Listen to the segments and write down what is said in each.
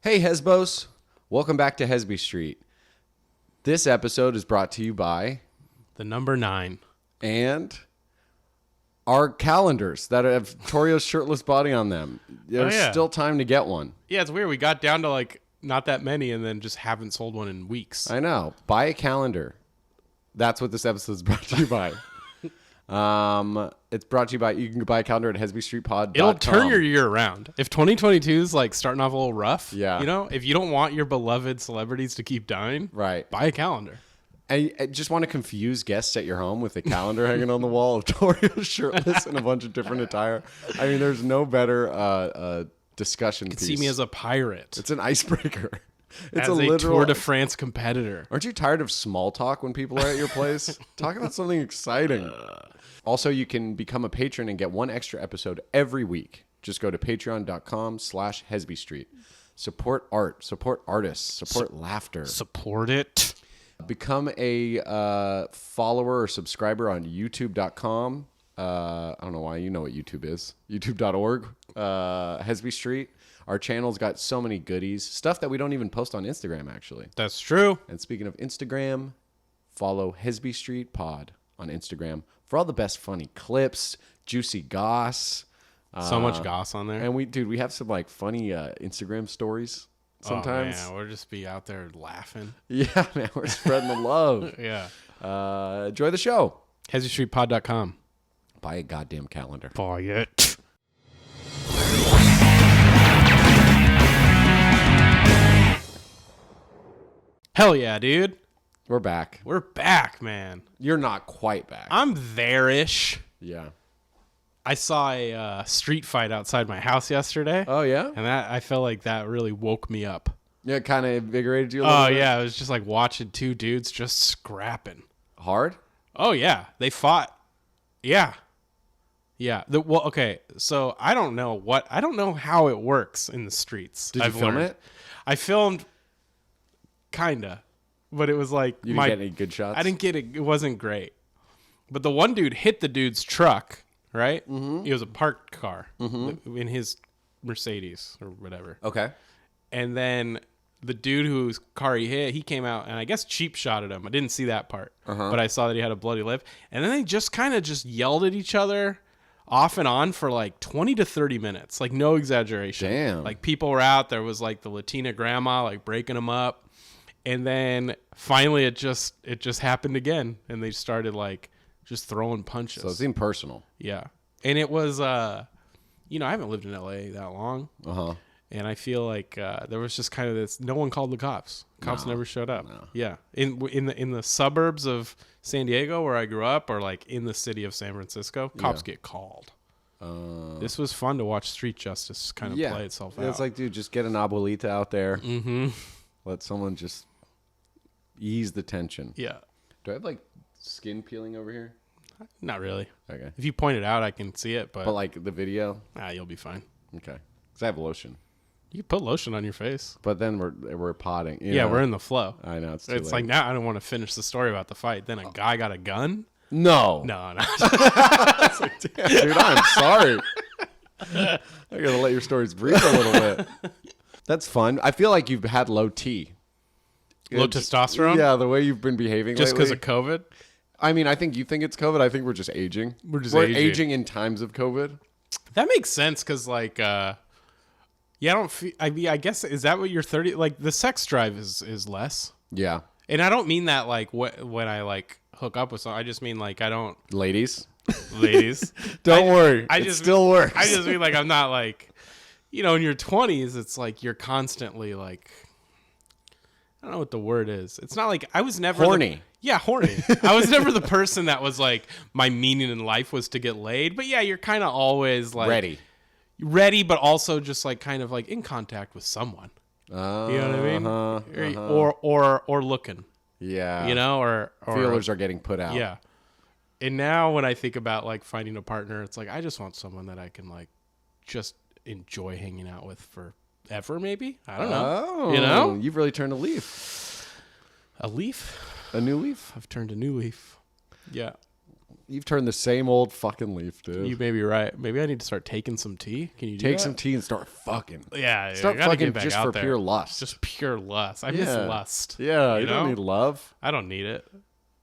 Hey, Hesbos. Welcome back to Hesby Street. This episode is brought to you by... The number 9. And our calendars that have Torio's shirtless body on them. There's still time to get one. Yeah, it's weird. We got down to like not that many and then just haven't sold one in weeks. I know. Buy a calendar. That's what this episode is brought to you by. It's brought to you by, you can buy a calendar at hesbystreetpod.com. It'll turn your year around. If 2022 is like starting off a little rough, yeah. You know, if you don't want your beloved celebrities to keep dying, right, buy a calendar. I just want to confuse guests at your home with a calendar hanging on the wall of Torio shirtless in a bunch of different attire. I mean, there's no better discussion piece. See me as a pirate. It's an icebreaker. It's as a literal Tour de France competitor. Aren't you tired of small talk when people are at your place? Talk about something exciting. Also, you can become a patron and get one extra episode every week. Just go to patreon.com/HesbyStreet. Support art, support artists, support laughter. Support it. Become a follower or subscriber on youtube.com. I don't know why. You know what YouTube is. youtube.org. Hesby Street. Our channel's got so many goodies. Stuff that we don't even post on Instagram, actually. That's true. And speaking of Instagram, follow Hesby Street Pod on Instagram for all the best funny clips, juicy goss. So much goss on there. And we have some like funny Instagram stories sometimes. Oh, man, we'll just be out there laughing. Yeah, man, we're spreading the love. Yeah. Enjoy the show. HesbyStreetPod.com. Buy a goddamn calendar. Buy it. Hell yeah, dude. We're back. We're back, man. You're not quite back. I'm there-ish. Yeah. I saw a street fight outside my house yesterday. Oh, yeah? And I felt like that really woke me up. Yeah, it kind of invigorated you a little bit? Oh, yeah. It was just like watching two dudes just scrapping. Hard? Oh, yeah. They fought. Yeah. Yeah. Okay. So I don't know how it works in the streets. Did you film it? I filmed kinda, but it was like you didn't get any good shots? I didn't get it. It wasn't great. But the one dude hit the dude's truck, right? Mm-hmm. It was a parked car in his Mercedes or whatever. Okay. And then the dude whose car he hit, he came out and I guess cheap shotted him. I didn't see that part, but I saw that he had a bloody lip. And then they just kind of just yelled at each other off and on for like 20 to 30 minutes. Like no exaggeration. Damn. Like people were out. There was like the Latina grandma like breaking them up. And then finally it just happened again. And they started like just throwing punches. So it seemed personal. Yeah. And it was, I haven't lived in LA that long. Uh-huh. And I feel like there was just kind of this. No one called the cops. Cops never showed up. No. Yeah, in the suburbs of San Diego where I grew up, or like in the city of San Francisco, cops get called. This was fun to watch street justice kind of play itself out. It's like, dude, just get an abuelita out there. Mm-hmm. Let someone just ease the tension. Yeah. Do I have like skin peeling over here? Not really. Okay. If you point it out, I can see it, but like the video, you'll be fine. Okay. Because I have lotion. You can put lotion on your face. But then we're potting. We're in the flow. I know. It's late. Like now I don't want to finish the story about the fight. Then a guy got a gun? No. No. It's like, damn, dude, I'm sorry. I gotta let your stories breathe a little bit. That's fun. I feel like you've had low T. Low testosterone? Yeah, the way you've been behaving just because lately. of COVID? I mean, I think you think it's COVID. I think we're just aging. We're aging in times of COVID. That makes sense because like... I don't feel, I guess, is that what you're 30? Like, the sex drive is less. Yeah. And I don't mean that, like, when I, like, hook up with someone. I just mean, like, I don't... Ladies. Don't worry. It still works. I just mean, like, I'm not, like... in your 20s, it's, like, you're constantly, like... I don't know what the word is. It's not, like... I was never... Horny. Horny. I was never the person that was, like, my meaning in life was to get laid. But, yeah, you're kind of always, like... Ready, but also just like kind of like in contact with someone. You know what I mean? Or looking. Yeah. Or feelers are getting put out. Yeah. And now when I think about like finding a partner, it's like I just want someone that I can like just enjoy hanging out with forever. Maybe I don't know. You've really turned a leaf. A leaf? A new leaf? I've turned a new leaf. Yeah. You've turned the same old fucking leaf, dude. You may be right. Maybe I need to start taking some tea. Can you do Take that? some tea and start fucking. Yeah, Start you gotta fucking get back just out for there. pure lust. Just pure lust. I miss lust. Yeah, you don't need love. I don't need it.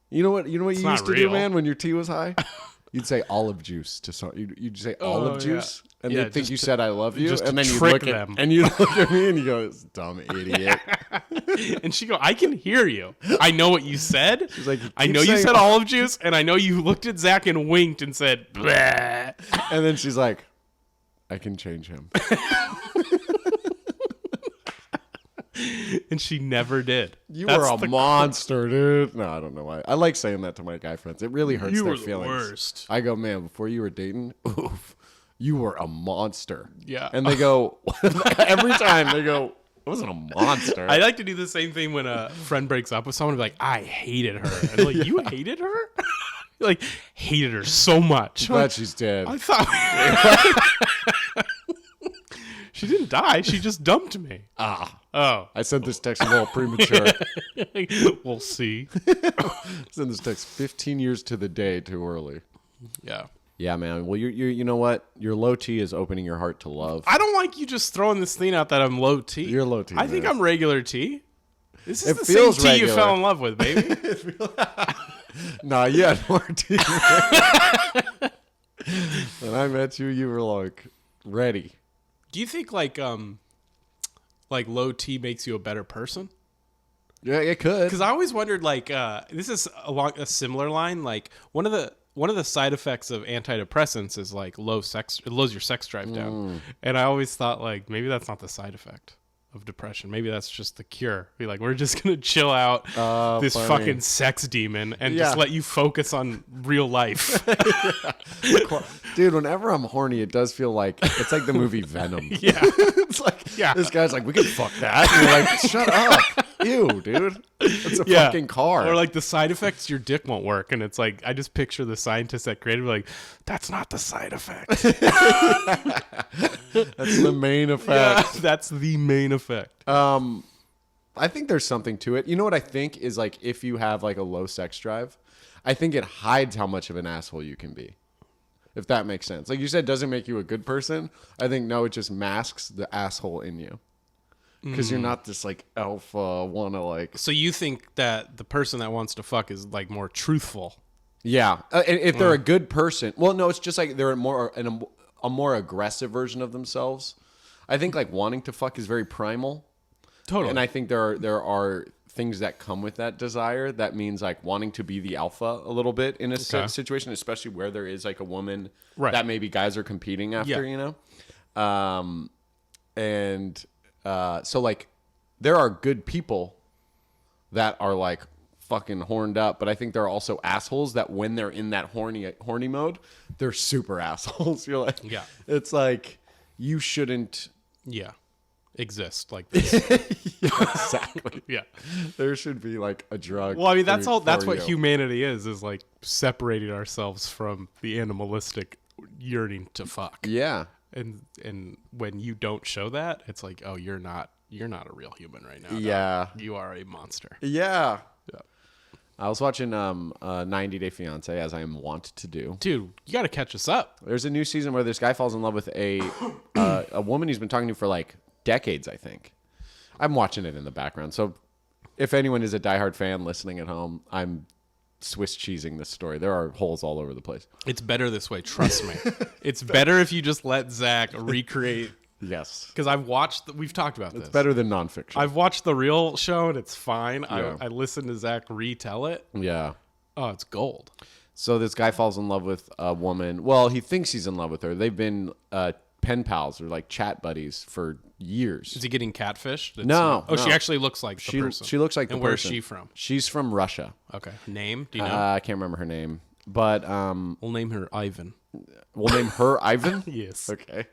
You know what you not used to real. do, man, when your tea was high? You'd say olive juice to some. You'd say olive juice, and Yeah, they'd think just you to- said I love you, just and to then you trick look them. at you look at me and you go, "This dumb idiot." And she go, I can hear you. I know what you said. She's like, I "Keep know you saying said olive juice, and I know you looked at Zach and winked and said, bleh. And then she's like, "I can change him." And she never did. You That's were a the monster, dude. No, I don't know why. I like saying that to my guy friends. It really hurts You their were the feelings. worst. I go, man, before you were dating, oof, you were a monster. Yeah. And they go, every time they go, I wasn't a monster. I like to do the same thing when a friend breaks up with someone and be like, I hated her. And I'm like, you hated her? Like, hated her so much. Glad she's dead. I thought she didn't die. She just dumped me. Oh. I sent this text a little premature. We'll see. Sent this text 15 years to the day too early. Yeah. Yeah, man. Well, you know what? Your low T is opening your heart to love. I don't like you just throwing this thing out that I'm low T. You're low T. I think man. I'm regular T. This is It the feels same T you regular. fell in love with, baby. Nah, you had more T. When I met you, you were like ready. Do you think like low T makes you a better person? Yeah, it could. Because I always wondered, like, this is along a similar line. Like one of the side effects of antidepressants is like low sex. It lowers your sex drive down. And I always thought like maybe that's not the side effect of depression. Maybe that's just the cure. Be like, we're just gonna chill out this funny. fucking sex demon and just let you focus on real life. Dude, whenever I'm horny, it does feel like it's like the movie Venom. Yeah. It's like this guy's like, we can fuck that. And you're like, shut up. Ew, dude. It's a fucking car. Or like the side effects, your dick won't work. And it's like, I just picture the scientists that created it like, that's not the side effect. That's the main effect. Yeah, that's the main effect. I think there's something to it. You know what I think is like if you have like a low sex drive, I think it hides how much of an asshole you can be. If that makes sense. Like you said, it doesn't make you a good person. I think no, it just masks the asshole in you. Because you're not this like alpha wanna like. So you think that the person that wants to fuck is like more truthful? Yeah, and if they're a good person, well, no, it's just like they're a more aggressive version of themselves. I think like wanting to fuck is very primal. Totally. And I think there are things that come with that desire. That means like wanting to be the alpha a little bit in a situation, especially where there is like a woman that maybe guys are competing after, you know? So like there are good people that are like fucking horned up, but I think there are also assholes that when they're in that horny mode, they're super assholes. You're like, it's like you shouldn't exist like this. exactly. Yeah. There should be like a drug. Well, I mean, that's what you. humanity is like separating ourselves from the animalistic yearning to fuck. Yeah. And when you don't show that, it's like, oh, you're not a real human right now. Yeah. No. You are a monster. Yeah. I was watching 90 Day Fiancé, as I am wont to do. Dude, you got to catch us up. There's a new season where this guy falls in love with a woman he's been talking to for like decades, I think. I'm watching it in the background. So if anyone is a diehard fan listening at home, I'm Swiss cheesing this story. There are holes all over the place. It's better this way. Trust me. It's better if you just let Zach recreate. Yes. Because we've talked about this. It's better than nonfiction. I've watched the real show and it's fine. Yeah. I listened to Zach retell it. Yeah. Oh, it's gold. So this guy falls in love with a woman. Well, he thinks he's in love with her. They've been pen pals or like chat buddies for years. Is he getting catfished? No. She actually looks like the person. She looks like the person. And where's she from? She's from Russia. Okay. Name? Do you know? I can't remember her name. But We'll name her Ivan. we'll name her Ivan? Yes. Okay.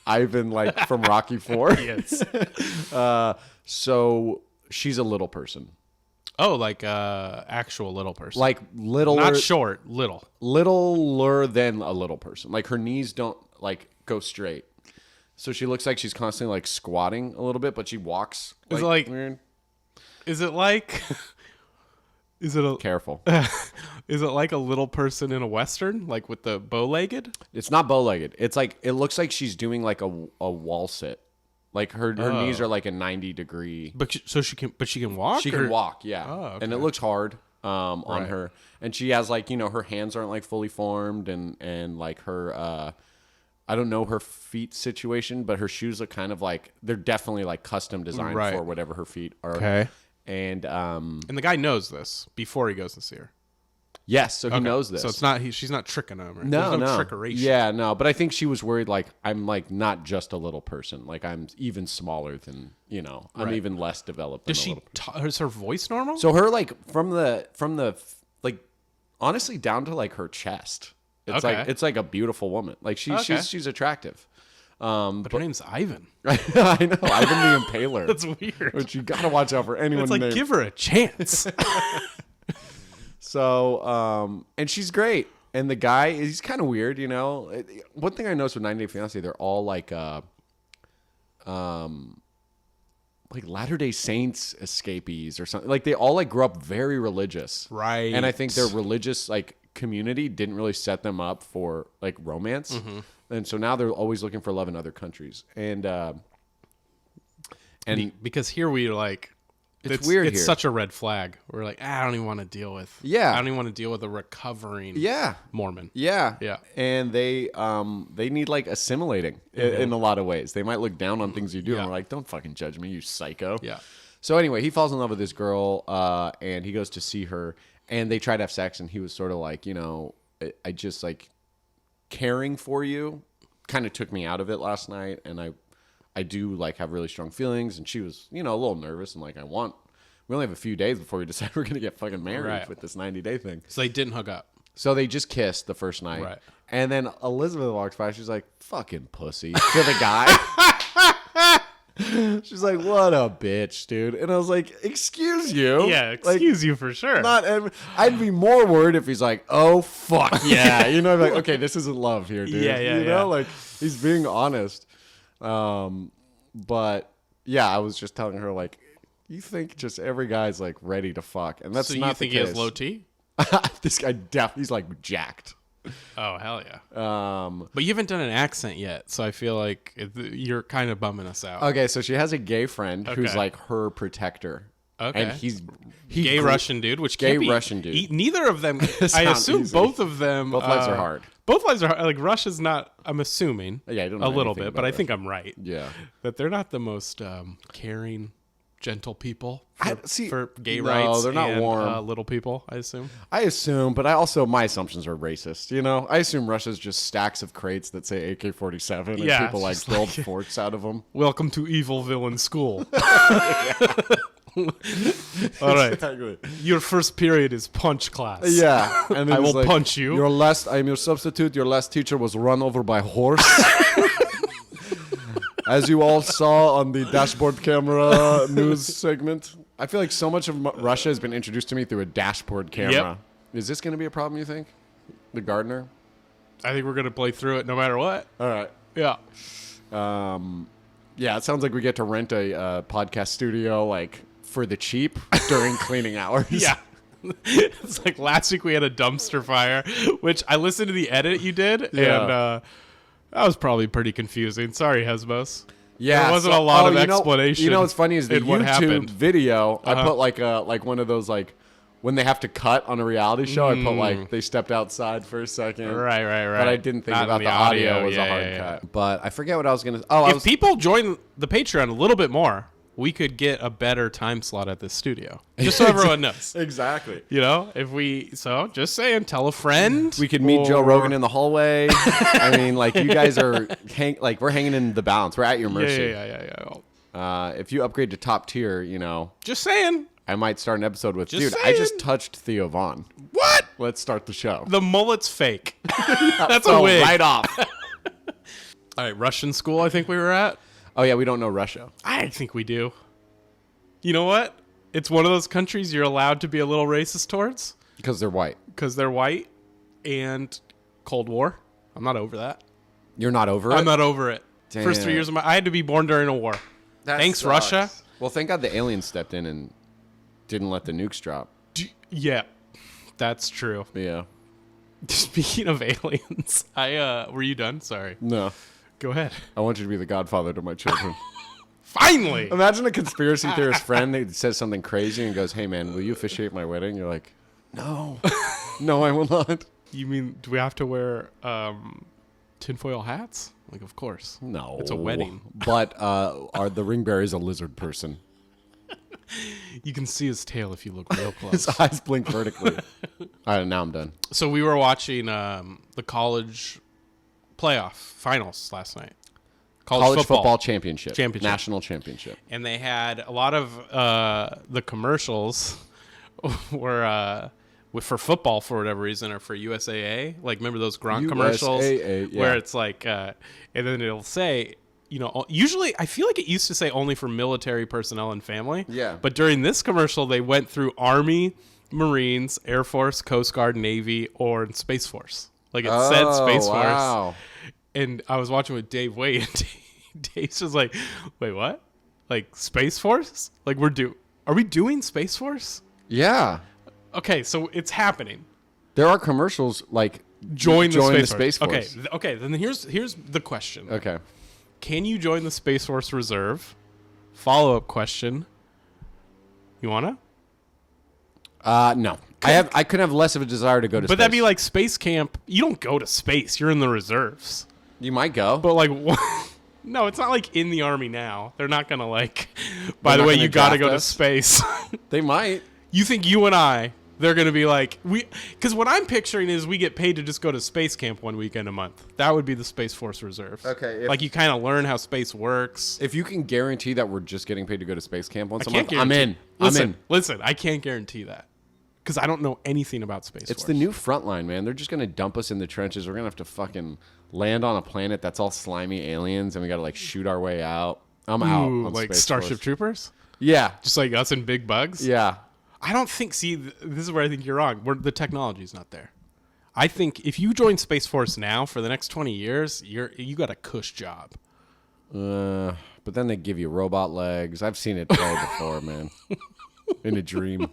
Ivan, like from Rocky IV? Yes. So she's a little person. Oh, like actual little person. Like little. Not short, little. Littler than a little person. Like her knees don't like go straight. So she looks like she's constantly like squatting a little bit, but she walks Is it like weird. Is it like is it a Careful. Is it like a little person in a Western, like with the bow-legged? It's not bow-legged. It's like, it looks like she's doing like a wall sit. Like her knees are like a 90-degree. But she can walk? She can walk, yeah. Oh, okay. And it looks hard on her. And she has like, her hands aren't like fully formed and like her, I don't know her feet situation, but her shoes look kind of like, they're definitely like custom designed for whatever her feet are. Okay. And the guy knows this before he goes to see her. yes, so he knows this. So it's not she's not tricking him. Or, No, there's no. trickeration. Yeah, no. But I think she was worried, like, I'm, like, not just a little person. Like, I'm even smaller than, I'm even less developed Does than a she? little person. Is her voice normal? So her, like, from the, like, honestly, down to, like, her chest. It's like a beautiful woman. Like, she's attractive. But her name's Ivan. I know. Ivan the Impaler. That's weird. Which you got to watch out for anyone. It's like, named. give her a chance. So, and she's great. And the guy, he's kind of weird, One thing I noticed with 90 Day Fiancé, they're all like Latter-day Saints escapees or something. Like they all like grew up very religious. Right. And I think their religious like community didn't really set them up for like romance. Mm-hmm. And so now they're always looking for love in other countries. And because here we like, it's weird. It's here. such a red flag. We're like, I don't even want to deal with. Yeah. I don't even want to deal with a recovering. Mormon. Yeah. Yeah. And they need like assimilating in a lot of ways. They might look down on things you do and we're like, don't fucking judge me, you psycho. Yeah. So anyway, he falls in love with this girl and he goes to see her and they try to have sex and he was sort of like, I just like caring for you kind of took me out of it last night and I do like have really strong feelings and she was, a little nervous and like we only have a few days before we decide we're going to get fucking married with this 90-day thing. So they didn't hook up. So they just kissed the first night. Right. And then Elizabeth walks by. She's like, fucking pussy to the guy. She's like, what a bitch, dude. And I was like, excuse you. Yeah, excuse you for sure. I'd be more worried if he's like, oh, fuck yeah. Like, okay, this isn't love here, dude. Yeah. Like he's being honest. But yeah, I was just telling her like, you think just every guy's like ready to fuck, and that's so not you think the case. he has low T? This guy he's like jacked. Oh hell yeah! But you haven't done an accent yet, so I feel like you're kind of bumming us out. Okay, so she has a gay friend who's like her protector. Okay, and he's gay Russian dude, which gay can't be, Russian dude. Neither of them. I assume easy. both of them. Both lives are hard. Both lives are hard. Like Russia's not. I'm assuming. Yeah, I don't know a little anything bit, but about I that. think I'm right. Yeah, that they're not the most caring, gentle people for gay no, rights. They're not and, warm. little people, I assume. But my assumptions are racist. I assume Russia's just stacks of crates that say AK-47 and people like build forts out of them. Welcome to Evil Villain School. All right. Exactly. Your first period is punch class. Yeah. And I will punch you. I'm your substitute. Your last teacher was run over by a horse. As you all saw on the dashboard camera news segment. I feel like so much of Russia has been introduced to me through a dashboard camera. Yep. Is this going to be a problem, you think? The gardener? I think we're going to play through it no matter what. All right. Yeah. Yeah, it sounds like we get to rent a podcast studio like for the cheap during cleaning hours. Yeah. It's like last week we had a dumpster fire, which I listened to the edit you did, and that was probably pretty confusing. Sorry, Hesbos. Yeah, there wasn't a lot of explanation. What's funny is the YouTube video. I put like one of those like when they have to cut on a reality show. I put like they stepped outside for a second. Right. But I didn't think about the audio was a hard cut. But I forget what I was gonna. If people join the Patreon a little bit more, we could get a better time slot at this studio. Just so everyone knows. Exactly. Just saying, tell a friend. We could meet Joe Rogan in the hallway. I mean, like, you guys are, we're hanging in the balance. We're at your mercy. Yeah. If you upgrade to top tier, Just saying. I might start an episode with, Just I just touched Theo Vaughn. What? Let's start the show. The mullet's fake. That's a wig. Right off. All right, Russian school I think we were at. Oh, yeah, we don't know Russia. I think we do. You know what? It's one of those countries you're allowed to be a little racist towards. Because they're white. Because they're white and Cold War. I'm not over that. You're not over it? I'm not over it. Damn. First 3 years of I had to be born during a war. Thanks, sucks. Russia. Well, thank God the aliens stepped in and didn't let the nukes drop. Yeah. That's true. Yeah. Speaking of aliens, were you done? Sorry. No. Go ahead. I want you to be the godfather to my children. Finally. Imagine a conspiracy theorist friend that says something crazy and goes, "Hey man, will you officiate my wedding?" You're like, "No, no, I will not." You mean, do we have to wear tinfoil hats? Like, of course. No, it's a wedding. But are the ring bearers a lizard person? You can see his tail if you look real close. His eyes blink vertically. All right, now I'm done. So we were watching the college playoff finals last night. College football championship. National championship. And they had a lot of the commercials were for football for whatever reason, or for USAA. Like, remember those Gronk commercials where it's like, and then it'll say, you know, usually I feel like it used to say only for military personnel and family. Yeah. But during this commercial, they went through Army, Marines, Air Force, Coast Guard, Navy, or Space Force. Like, it said Space Force. And I was watching with Dave Wade, and Dave's just like, wait, what? Like, Space Force? Like, are we doing Space Force? Yeah. Okay, so it's happening. There are commercials like join the Space Force. Okay. Then here's the question. Okay. Can you join the Space Force Reserve? Follow-up question. You wanna? No. I could have less of a desire to go to space. But that'd be like space camp. You don't go to space. You're in the reserves. You might go. But like, no, it's not like in the Army now. They're not gonna like, by the way, you gotta go to space. They might. You think you and I, they're going to be like, because what I'm picturing is we get paid to just go to space camp one weekend a month. That would be the Space Force Reserve. Okay. Like, you kind of learn how space works. If you can guarantee that we're just getting paid to go to space camp once a month, I'm in. Listen, I can't guarantee that because I don't know anything about Space Force. It's the new front line, man. They're just going to dump us in the trenches. We're going to have to fucking land on a planet that's all slimy aliens, and we got to, like, shoot our way out. I'm out on like Space Starship Force. Troopers? Yeah. Just like us and Big Bugs? Yeah. I don't think, this is where I think you're wrong. The technology's not there. I think if you join Space Force now for the next 20 years, you got a cush job. But then they give you robot legs. I've seen it play before, man. In a dream.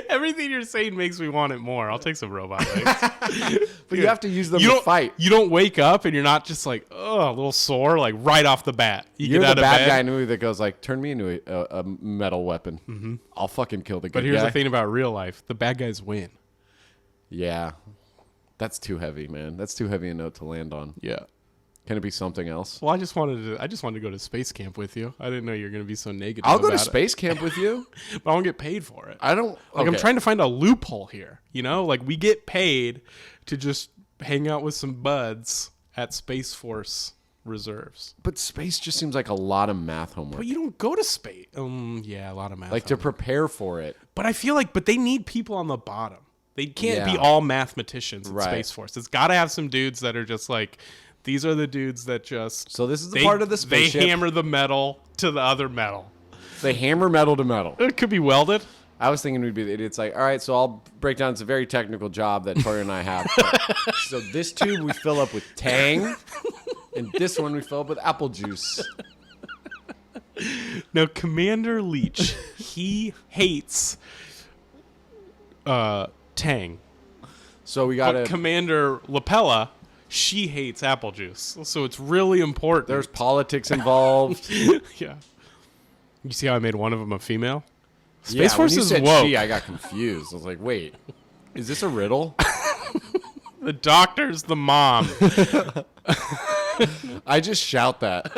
Everything you're saying makes me want it more. I'll take some robot legs. But you have to use them to fight. You don't wake up and you're not just like, oh, a little sore, like right off the bat. You're the bad guy in the movie that goes like, turn me into a metal weapon. Mm-hmm. I'll fucking kill the good guy. But here's the thing about real life. The bad guys win. Yeah. That's too heavy, man. That's too heavy a note to land on. Yeah. Can it be something else? Well, I just wanted to go to space camp with you. I didn't know you were going to be so negative. I'll go to space camp with you. But I won't get paid for it. I don't. Like, I'm trying to find a loophole here. You know, like we get paid to just hang out with some buds at Space Force Reserves. But space just seems like a lot of math homework. But you don't go to space. Yeah, a lot of math. Like to prepare for it. But I feel like, they need people on the bottom. They can't be all mathematicians in Space Force. It's got to have some dudes that are just like, these are the dudes that just... So this is the part of the spaceship. They hammer the metal to the other metal. They hammer metal to metal. It could be welded. I was thinking we'd be the idiots like, all right, so I'll break down. It's a very technical job that Torio and I have. So this tube we fill up with Tang, and this one we fill up with apple juice. Now, Commander Leach, he hates Tang. So we got to... Commander Lapella... She hates apple juice, so it's really important. There's politics involved. Yeah. You see how I made one of them a female? Space Force when you is said woke. She, I got confused. I was like, wait, is this a riddle? The doctor's the mom. I just shout that.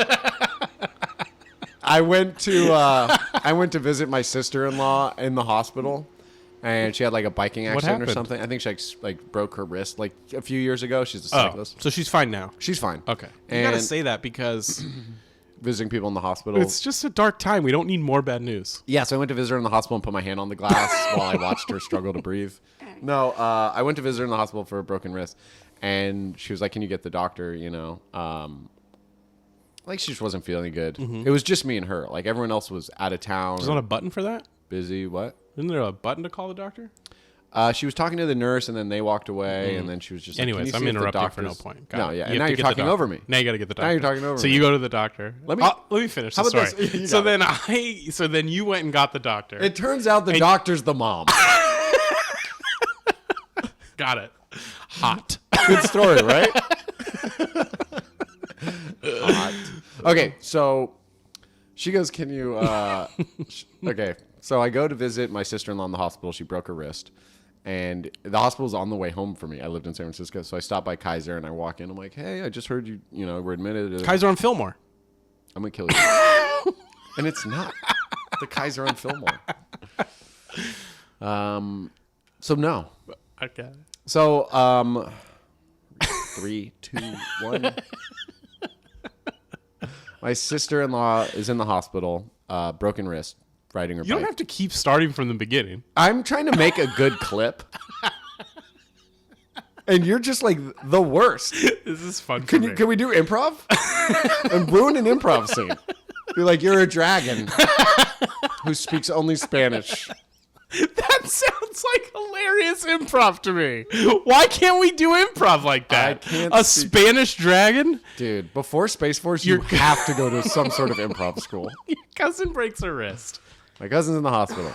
I went to visit my sister-in-law in the hospital. And she had like a biking accident or something. I think she like broke her wrist like a few years ago. She's a cyclist. So she's fine now. She's fine. Okay. You gotta say that because visiting people in the hospital. It's just a dark time. We don't need more bad news. Yeah, so I went to visit her in the hospital and put my hand on the glass while I watched her struggle to breathe. No, I went to visit her in the hospital for a broken wrist. And she was like, can you get the doctor, you know? Like she just wasn't feeling good. Mm-hmm. It was just me and her. Like everyone else was out of town. There's not a button for that? Busy, what? Isn't there a button to call the doctor? She was talking to the nurse, and then they walked away, and then she was just anyways, like, I'm interrupting for no point. No, yeah, and now you're talking over me. Now you got to get the doctor. Now you're talking over me. So you go to the doctor. Let me finish the story. So then you went and got the doctor. It turns out the doctor's the mom. Got it. Hot. Good story, right? Hot. Okay, so she goes, can you... okay, so I go to visit my sister-in-law in the hospital. She broke her wrist. And the hospital's on the way home for me. I lived in San Francisco. So I stopped by Kaiser, and I walk in. I'm like, hey, I just heard you were admitted. Kaiser on Fillmore. I'm going to kill you. And it's not. The Kaiser on Fillmore. So no. Okay. So 3, 2, 1. My sister-in-law is in the hospital, broken wrist, riding her bike. You don't have to keep starting from the beginning. I'm trying to make a good clip. And you're just like the worst. This is fun. Can we do improv? And ruin an improv scene. Be like, you're a dragon who speaks only Spanish. That sounds like hilarious improv to me. Why can't we do improv like that? I can't a Spanish dragon? Dude, before Space Force, you have to go to some sort of improv school. Your cousin breaks her wrist. My cousin's in the hospital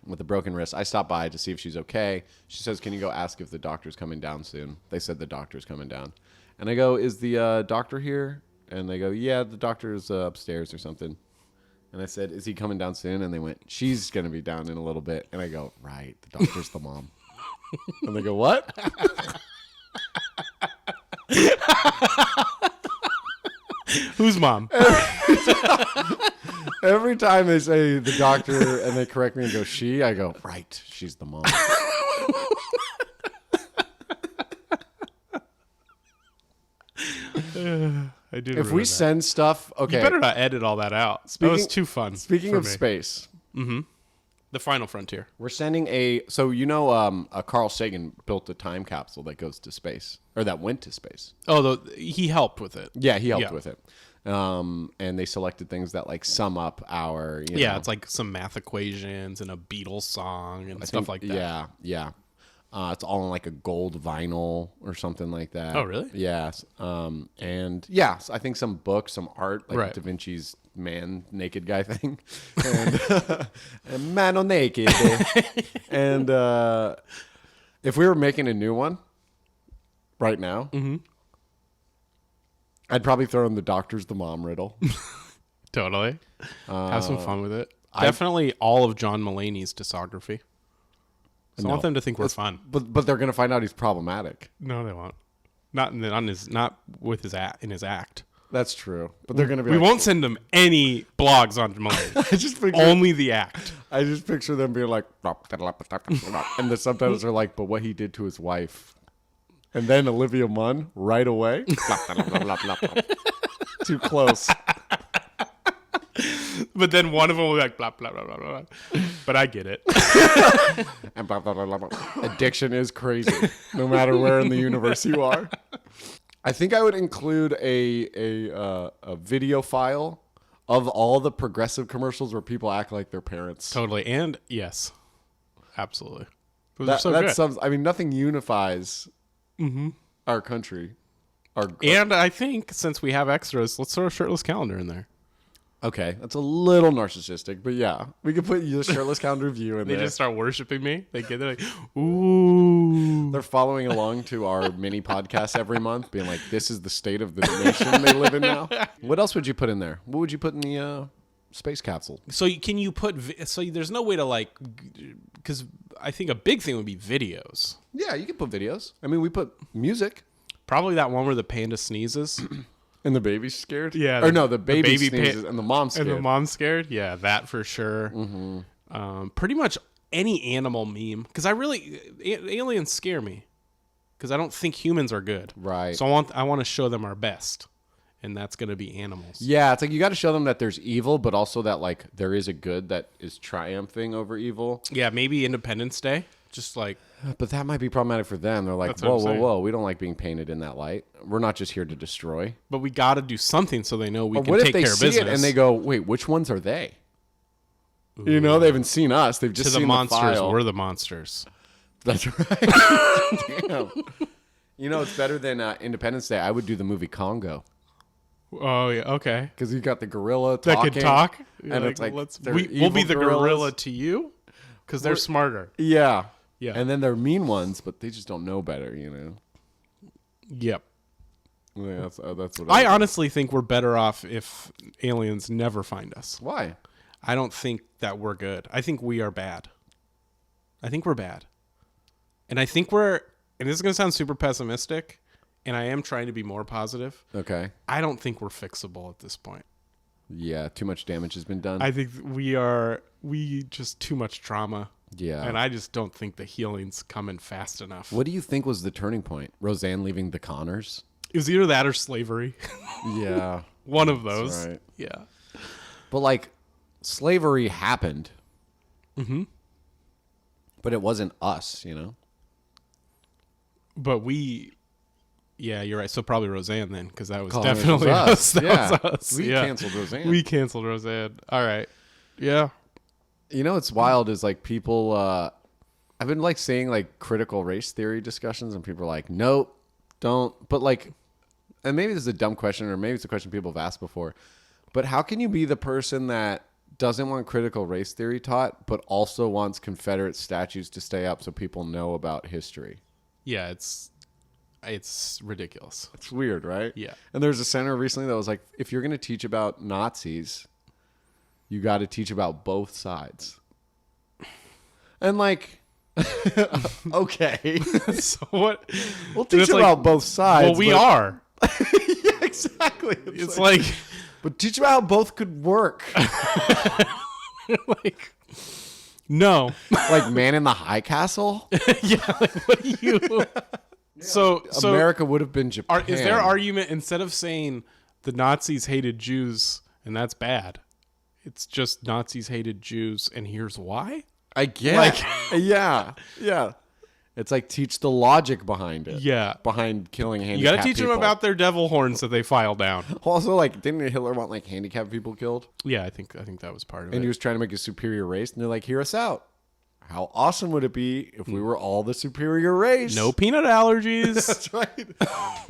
with a broken wrist. I stopped by to see if she's okay. She says, can you go ask if the doctor's coming down soon? They said the doctor's coming down. And I go, is the doctor here? And they go, yeah, the doctor's upstairs or something. And I said, is he coming down soon? And they went, she's going to be down in a little bit. And I go, right, the doctor's the mom. And they go, what? Whose mom? Every time they say the doctor and they correct me and go, she, I go, right, she's the mom. I did. If we send stuff, okay. You better not edit all that out. That was too fun. Speaking of me. space. Mm-hmm. The final frontier. We're sending Carl Sagan built a time capsule that goes to space, or that went to space. Oh, he helped with it. Yeah, he helped with it. And they selected things that like sum up our, it's like some math equations and a Beatles song and stuff like that. Yeah. It's all on like a gold vinyl or something like that. Oh, really? Yes. And yeah, I think some books, some art, like Da Vinci's man naked guy thing, and mano naked. And if we were making a new one right now, I'd probably throw in the doctor's the mom riddle. Totally. Have some fun with it. Definitely all of John Mulaney's discography. So I want them to think we're fun. But they're going to find out he's problematic. No, they won't. Not with his act. That's true. But they're going to be We won't send them any blogs on Mulaney. Only the act. I just picture them being like, and the subtitles are like, but what he did to his wife. And then Olivia Munn right away. Too close. But then one of them will be like, blah, blah, blah, blah, blah. But I get it. And blah, blah, blah, blah, blah. Addiction is crazy, no matter where in the universe you are. I think I would include a video file of all the progressive commercials where people act like their parents. Totally. And yes, absolutely. Those are so good. I mean, nothing unifies our country. And I think since we have extras, let's throw a shirtless calendar in there. Okay, that's a little narcissistic, but yeah, we could put the shirtless calendar view in there. They just start worshiping me. They're like, ooh. They're following along to our mini podcast every month, being like, this is the state of the nation they live in now. What else would you put in there? What would you put in the space capsule? So can you put, there's no way to because I think a big thing would be videos. Yeah, you can put videos. I mean, we put music. Probably that one where the panda sneezes. And the baby's scared? Yeah. Or no, the baby sneezes and the mom's scared. And the mom's scared? Yeah, that for sure. Mm-hmm. Pretty much any animal meme. Because aliens scare me. Because I don't think humans are good. Right. So I want to show them our best. And that's going to be animals. Yeah, it's like you got to show them that there's evil, but also that like there is a good that is triumphing over evil. Yeah, maybe Independence Day. Just like... But that might be problematic for them. They're like, whoa. We don't like being painted in that light. We're not just here to destroy. But we got to do something so they know we can take care of business. What if they see it and they go, wait, which ones are they? Ooh. You know, they haven't seen us. They've just seen the monsters. File. We're the monsters. That's right. Damn. You know, it's better than Independence Day. I would do the movie Congo. Oh, yeah. Okay. Because you got the gorilla talking. That can talk. And it's like, we'll be the gorilla to you because they're smarter. Yeah. Yeah. And then they're mean ones, but they just don't know better, you know? Yep. Yeah, that's what I honestly think we're better off if aliens never find us. Why? I don't think that we're good. I think we are bad. I think we're bad. And I think and this is going to sound super pessimistic, and I am trying to be more positive. Okay. I don't think we're fixable at this point. Yeah, too much damage has been done. I think we just too much trauma. Yeah. And I just don't think the healing's coming fast enough. What do you think was the turning point? Roseanne leaving the Connors? It was either that or slavery. Yeah. One of those. Right. Yeah. But like slavery happened. Mm-hmm. But it wasn't us, you know? But yeah, you're right. So probably Roseanne then, because that was Colonizers definitely us. That Yeah. was us. We canceled Roseanne. We canceled Roseanne. All right. Yeah. You know what's wild is like people I've been like seeing like critical race theory discussions and people are like, nope, don't. But like, and maybe this is a dumb question or maybe it's a question people have asked before, but how can you be the person that doesn't want critical race theory taught but also wants Confederate statues to stay up so people know about history? Yeah, it's ridiculous. It's weird, right? Yeah. And there's a center recently that was like, if you're going to teach about Nazis, you got to teach about both sides. And like, okay. So what? We'll teach about both sides. Well, we are. Yeah, exactly. It's like but teach about how both could work. like, no. Like Man in the High Castle? Yeah, like what do you... So America would have been Japan. Is their argument, instead of saying the Nazis hated Jews and that's bad, it's just Nazis hated Jews and here's why? I guess. Yeah. It's like teach the logic behind it. Yeah. Behind killing handicapped You got to teach people. them about their devil horns that they file down. Also, like, didn't Hitler want like handicapped people killed? Yeah, I think that was part of it. And he was trying to make a superior race, and they're like, hear us out. How awesome would it be if we were all the superior race? No peanut allergies. That's right.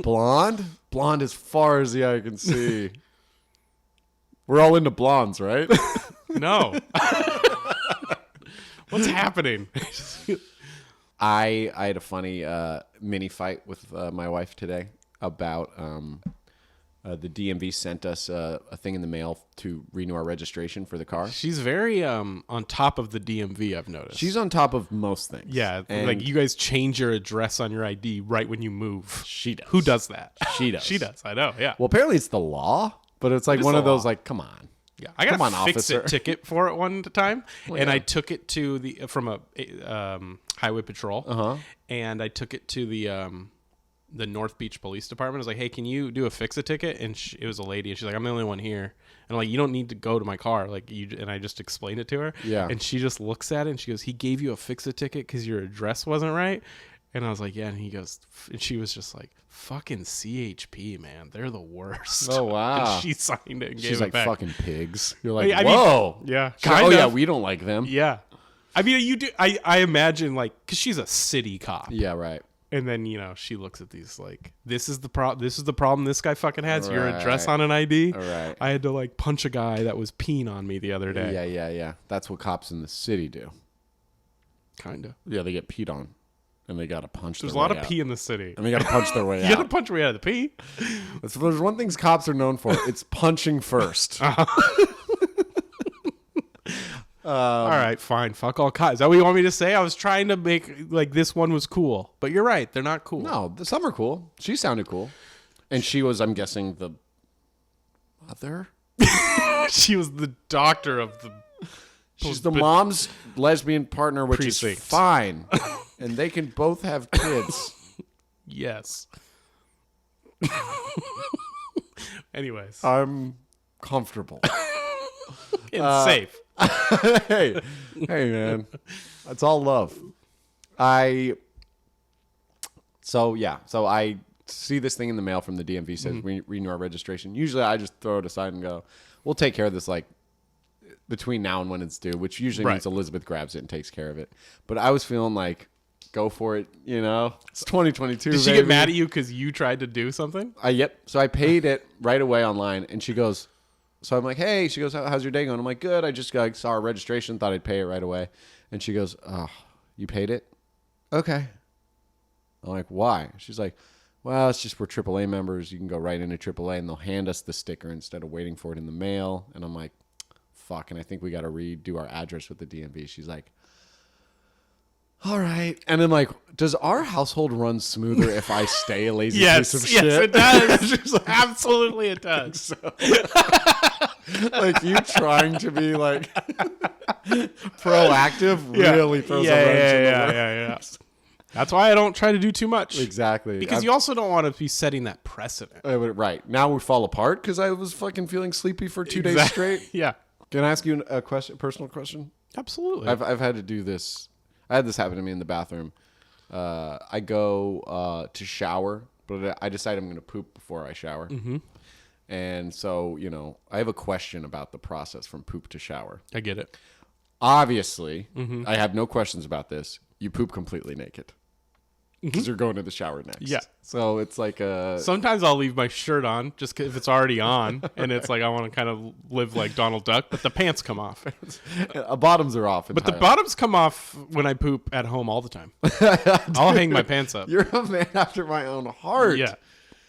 Blonde as far as the eye can see. We're all into blondes, right? No. What's happening? I had a funny mini fight with my wife today about the DMV sent us a thing in the mail to renew our registration for the car. She's very on top of the DMV, I've noticed. She's on top of most things. Yeah, And like you guys change your address on your ID right when you move. She does. Who does that? She does. She does. I know. Yeah. Well, apparently it's the law, but it's like is one the of those law. like, come on. Yeah, I got Come on, a fix-it officer. ticket for it one time, and yeah. I took it to from a highway patrol, and I took it to the North Beach Police Department. I was like, "Hey, can you do a fix-it ticket?" And it was a lady, and she's like, "I'm the only one here." And I'm like, "You don't need to go to my car, like you." And I just explained it to her, Yeah. and she just looks at it and she goes, "He gave you a fix-it ticket because your address wasn't right." And I was like, "Yeah," and he goes, and she was just like, "Fucking CHP, man, they're the worst." Oh, wow. And she signed it and She's gave like, it back. fucking pigs. You're like, I mean, whoa. yeah, She's like, kind oh, of. yeah, we don't like them. Yeah. I mean, you do. I imagine, like, because she's a city cop. Yeah, right. And then, she looks at these, like, this is the problem this guy fucking has. Your address Right. on an ID. All right. I had to, like, punch a guy that was peeing on me the other day. Yeah. That's what cops in the city do. Kind of. Yeah, they get peed on. And they got to punch There's a their lot way of out. pee in the city. And they got to punch their way You got to out. punch your way out of the pee. If there's one thing cops are known for, it's punching first. All right, fine. Fuck all cops. Is that what you want me to say? I was trying to make, like, this one was cool. But you're right. They're not cool. No, some are cool. She sounded cool. And she was, I'm guessing, the mother? She was the doctor of the... She's the mom's lesbian partner, which Precinct. is fine. And they can both have kids. Yes. Anyways. I'm comfortable. And safe. hey, man. That's all love. So I see this thing in the mail from the DMV says we renew our registration. Usually I just throw it aside and go, we'll take care of this like between now and when it's due, which usually means Elizabeth grabs it and takes care of it. But I was feeling like, go for it, It's 2022, Did she get mad at you because you tried to do something? Yep. So I paid it right away online, and she goes, so I'm like, hey, she goes, how's your day going? I'm like, good. I just saw our registration, thought I'd pay it right away. And she goes, oh, you paid it? okay. I'm like, why? She's like, well, it's just we're AAA members. You can go right into AAA and they'll hand us the sticker instead of waiting for it in the mail. And I'm like, fuck. And I think we got to redo our address with the DMV. She's like, all right. And then like, does our household run smoother if I stay a lazy piece of shit? Yes, it does. Like, absolutely it does. So, like you trying to be like proactive really throws a wrench in the works. Yeah. That's why I don't try to do too much. Exactly. Because you also don't want to be setting that precedent. Right. Now we fall apart because I was fucking feeling sleepy for 2 days straight. Yeah. Can I ask you a personal question? Absolutely. I've had to do this. I had this happen to me in the bathroom. I go to shower, but I decide I'm going to poop before I shower. Mm-hmm. And so, I have a question about the process from poop to shower. I get it. Obviously, I have no questions about this. You poop completely naked. Because you're going to the shower next. Yeah. So it's like a... Sometimes I'll leave my shirt on just if it's already on. And it's like I want to kind of live like Donald Duck. But the pants come off. Bottoms are off. But the bottoms come off when I poop at home all the time. I'll hang my pants up. You're a man after my own heart. Yeah.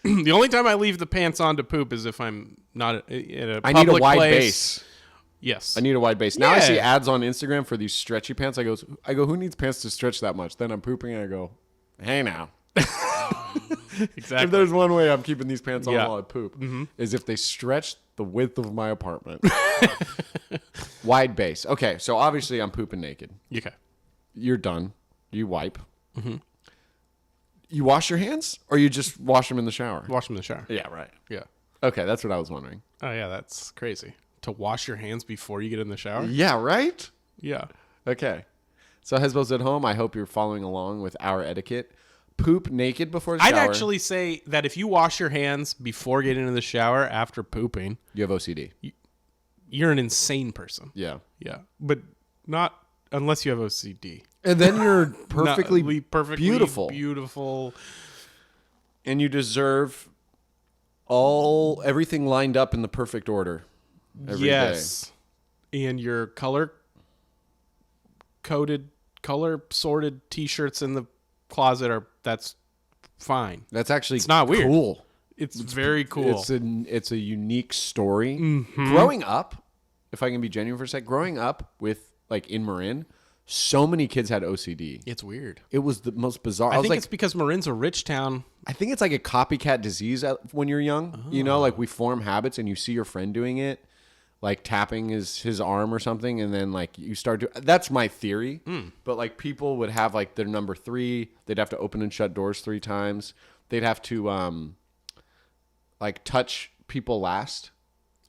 The only time I leave the pants on to poop is if I'm not in a public I need a wide place. base. Yes. I need a wide base. Now I see ads on Instagram for these stretchy pants. I go, who needs pants to stretch that much? Then I'm pooping and I go, hey now. Exactly. If there's one way I'm keeping these pants on while I poop, is if they stretch the width of my apartment. Wide base. Okay, so obviously I'm pooping naked. Okay. You're done. You wipe. Mm-hmm. You wash your hands or you just wash them in the shower? Wash them in the shower. Yeah, right. Yeah. Okay, that's what I was wondering. Oh, yeah, that's crazy. To wash your hands before you get in the shower? Yeah, right? Yeah. Okay. So Hesbo's at home. I hope you're following along with our etiquette. Poop naked before the shower. I'd actually say that if you wash your hands before getting in the shower after pooping, you have OCD. You're an insane person. Yeah. Yeah. But not unless you have OCD. And then you're perfectly beautiful. Beautiful. And you deserve everything lined up in the perfect order every day. And your color sorted t-shirts in the closet that's fine. That's actually it's not weird. Cool. It's very cool. It's a unique story. Mm-hmm. Growing up, if I can be genuine for a sec, growing up with like in Marin, so many kids had OCD. It's weird. It was the most bizarre. I think it's because Marin's a rich town. I think it's like a copycat disease when you're young. Oh. Like we form habits and you see your friend doing it, like tapping his arm or something, and then like you start to. That's my theory. But like people would have like their number 3. They'd have to open and shut doors 3 times. They'd have to like touch people last.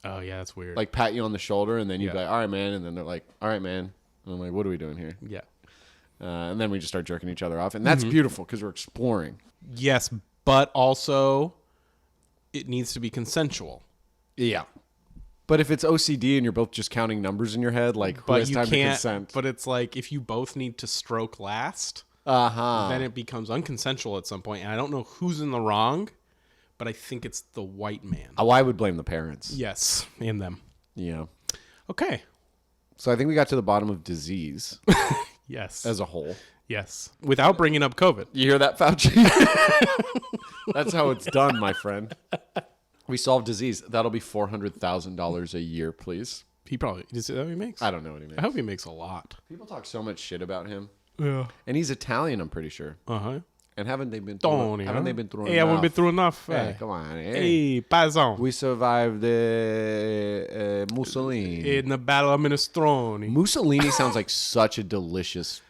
Oh yeah, that's weird. Like pat you on the shoulder, and then you'd be like, "All right, man," and then they're like, "All right, man." And I'm like, "What are we doing here?" Yeah. And then we just start jerking each other off, and that's beautiful because we're exploring. Yes, but also it needs to be consensual. Yeah. But if it's OCD and you're both just counting numbers in your head, like who has time to consent? But it's like if you both need to stroke last, then it becomes unconsensual at some point. And I don't know who's in the wrong, but I think it's the white man. Oh, I would blame the parents. Yes, in them. Yeah. Okay. So I think we got to the bottom of disease. Yes. As a whole. Yes. Without bringing up COVID. You hear that, Fauci? That's how it's done, my friend. We solved disease. That'll be $400,000 a year, please. He probably... Is that what he makes? I don't know what he makes. I hope he makes a lot. People talk so much shit about him. Yeah. And he's Italian, I'm pretty sure. Uh-huh. And haven't they been through enough? Hey, I haven't been through enough. Hey, come on. Hey, Patron. We survived Mussolini. In the Battle of Minestrone. Mussolini sounds like such a delicious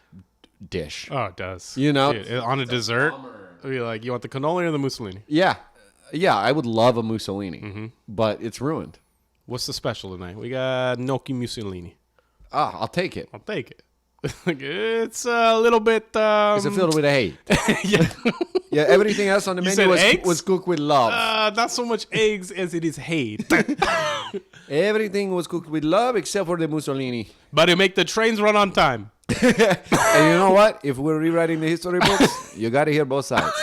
dish. Oh, it does. Dude, on a dessert, it'd be like, you want the cannoli or the Mussolini? Yeah. Yeah, I would love a Mussolini, but it's ruined. What's the special tonight? We got Gnocchi Mussolini. Ah, I'll take it. I'll take it. It's a little bit... it's a filled with hate. Yeah. Yeah, everything else on the menu was cooked with love. Not so much eggs as it is hate. Everything was cooked with love except for the Mussolini. But it make the trains run on time. And you know what? If we're rewriting the history books, you got to hear both sides.